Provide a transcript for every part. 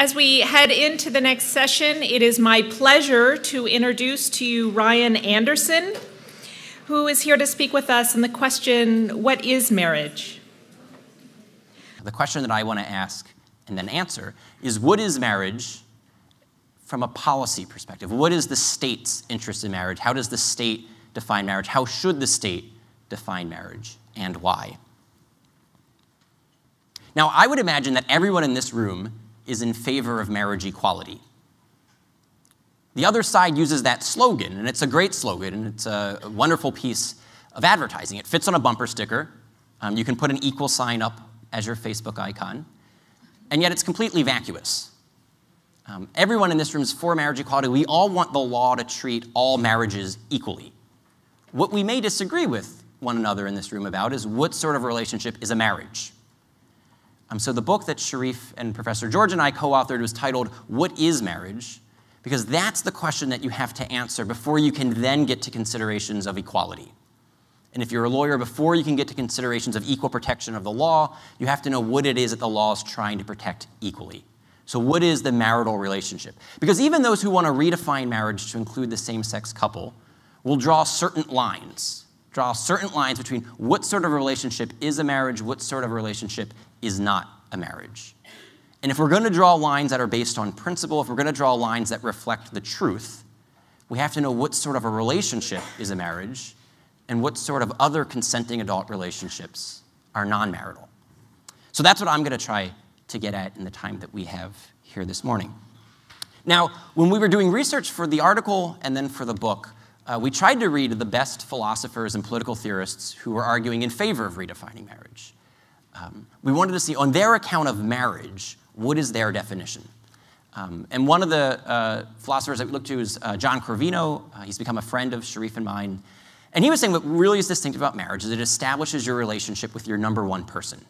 As we head into the next session, it is my pleasure to introduce to you Ryan Anderson, who is here to speak with us on the question, what is marriage? The question that I want to ask and then answer is, what is marriage from a policy perspective? What is the state's interest in marriage? How does the state define marriage? How should the state define marriage, and why? Now, I would imagine that everyone in this room is in favor of marriage equality. The other side uses that slogan, and it's a great slogan, and it's a wonderful piece of advertising. It fits on a bumper sticker. You can put an equal sign up as your Facebook icon, and yet it's completely vacuous. Everyone in this room is for marriage equality. We all want the law to treat all marriages equally. What we may disagree with one another in this room about is what sort of relationship is a marriage. So the book that Sharif and Professor George and I co-authored was titled, What is Marriage? Because that's the question that you have to answer before you can then get to considerations of equality. And if you're a lawyer, before you can get to considerations of equal protection of the law, you have to know what it is that the law is trying to protect equally. So what is the marital relationship? Because even those who want to redefine marriage to include the same-sex couple will draw certain lines between what sort of relationship is a marriage, what sort of relationship is not a marriage. And if we're going to draw lines that are based on principle, if we're going to draw lines that reflect the truth, we have to know what sort of a relationship is a marriage and what sort of other consenting adult relationships are non-marital. So that's what I'm going to try to get at in the time that we have here this morning. Now, when we were doing research for the article and then for the book, we tried to read the best philosophers and political theorists who were arguing in favor of redefining marriage. We wanted to see, on their account of marriage, what is their definition? And one of the philosophers that we looked to is John Corvino. He's become a friend of Sharif and mine. And he was saying what really is distinctive about marriage is it establishes your relationship with your number one person.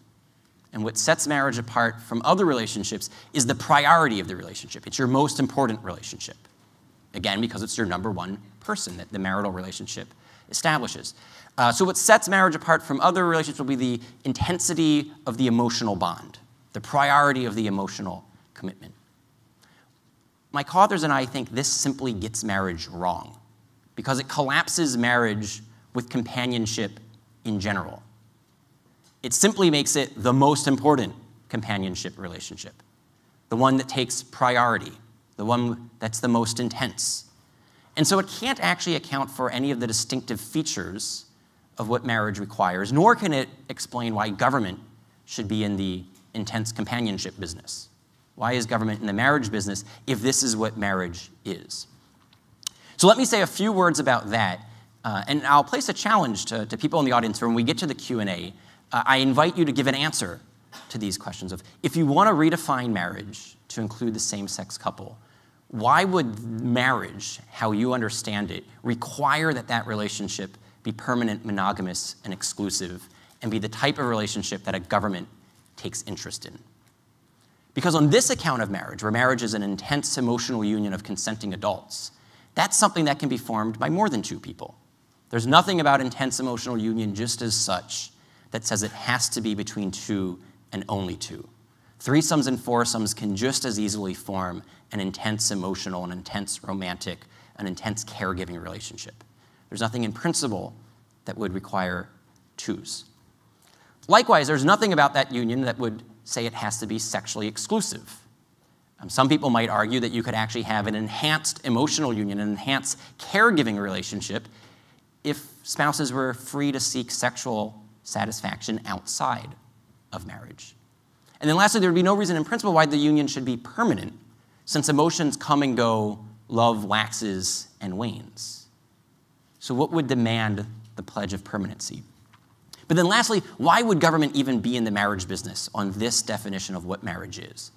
And what sets marriage apart from other relationships is the priority of the relationship. It's your most important relationship. Again, because it's your number one person that the marital relationship establishes. So what sets marriage apart from other relationships will be the intensity of the emotional bond, the priority of the emotional commitment. My co-authors and I think this simply gets marriage wrong because it collapses marriage with companionship in general. It simply makes it the most important companionship relationship, the one that takes priority, the one that's the most intense. And so it can't actually account for any of the distinctive features of what marriage requires, nor can it explain why government should be in the intense companionship business. Why is government in the marriage business if this is what marriage is? So let me say a few words about that, and I'll place a challenge to people in the audience. When we get to the Q&A, I invite you to give an answer to these questions of, if you want to redefine marriage to include the same-sex couple, why would marriage, how you understand it, require that that relationship be permanent, monogamous, and exclusive, and be the type of relationship that a government takes interest in? Because on this account of marriage, where marriage is an intense emotional union of consenting adults, that's something that can be formed by more than two people. There's nothing about intense emotional union just as such that says it has to be between two and only two. Threesomes and foursomes can just as easily form an intense emotional, an intense romantic, an intense caregiving relationship. There's nothing in principle that would require twos. Likewise, there's nothing about that union that would say it has to be sexually exclusive. Some people might argue that you could actually have an enhanced emotional union, an enhanced caregiving relationship, if spouses were free to seek sexual satisfaction outside of marriage. And then lastly, there would be no reason in principle why the union should be permanent, since emotions come and go, love waxes and wanes. So what would demand the pledge of permanency? But then lastly, why would government even be in the marriage business on this definition of what marriage is?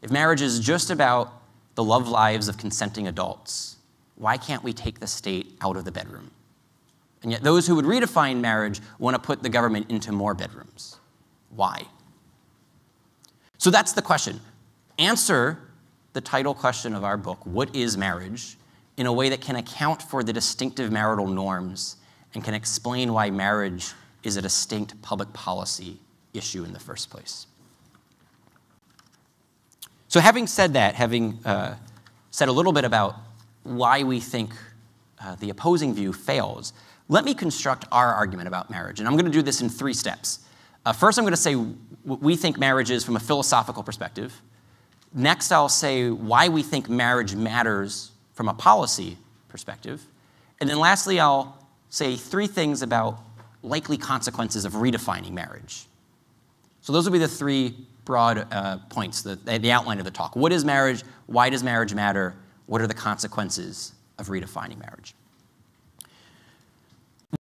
If marriage is just about the love lives of consenting adults, why can't we take the state out of the bedroom? And yet those who would redefine marriage want to put the government into more bedrooms. Why? So that's the question. Answer the title question of our book, what is marriage, in a way that can account for the distinctive marital norms and can explain why marriage is a distinct public policy issue in the first place. So having said that, having said a little bit about why we think the opposing view fails, let me construct our argument about marriage. And I'm going to do this in 3 steps. First, I'm going to say what we think marriage is from a philosophical perspective. Next, I'll say why we think marriage matters from a policy perspective. And then lastly, I'll say 3 things about likely consequences of redefining marriage. So those will be the 3 broad points, the outline of the talk. What is marriage? Why does marriage matter? What are the consequences of redefining marriage?